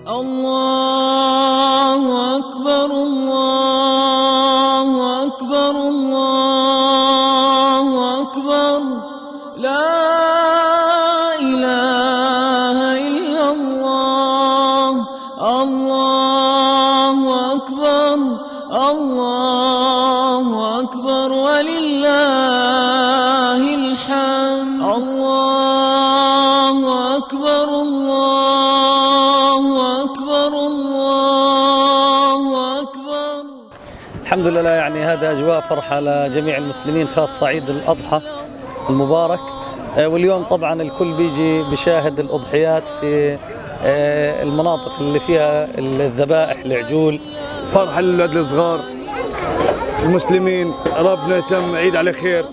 الله أكبر الله أكبر الله أكبر لا إله إلا الله الله أكبر الله أكبر ولله الحمد الله أكبر الله أكبر الله أكبر. الحمد لله، يعني هذا أجواء فرحة لجميع المسلمين، خاصة عيد الأضحى المبارك. واليوم طبعا الكل بيجي بشاهد الأضحيات في المناطق اللي فيها الذبائح العجول. فرحة للأولاد الصغار المسلمين، ربنا يتم عيد على خير.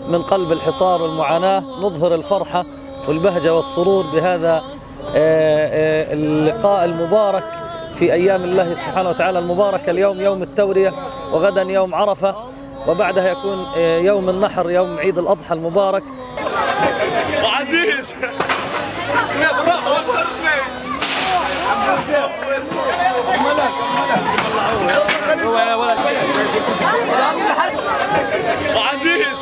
من قلب الحصار والمعاناة نظهر الفرحة والبهجة والسرور بهذا اللقاء المبارك في أيام الله سبحانه وتعالى المباركة. اليوم يوم التورية، وغدا يوم عرفة، وبعدها يكون يوم النحر، يوم عيد الأضحى المبارك. وعزيز وعزيز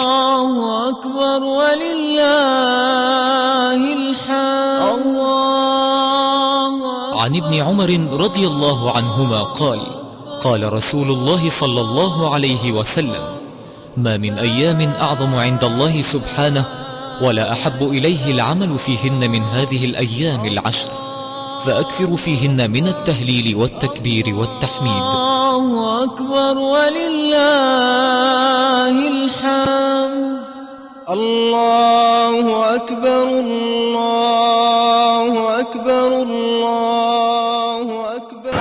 الله أكبر ولله الحمد. الله عن ابن عمر رضي الله عنهما قال: قال رسول الله صلى الله عليه وسلم: ما من أيام أعظم عند الله سبحانه ولا أحب إليه العمل فيهن من هذه الأيام العشر، فأكثر فيهن من التهليل والتكبير والتحميد. الله أكبر ولله الحمد. الله أكبر الله أكبر الله أكبر.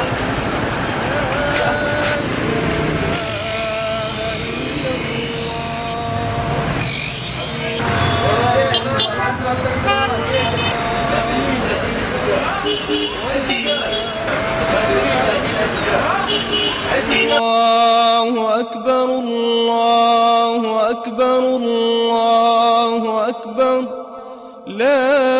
الله أكبر الله أكبر الله أكبر لا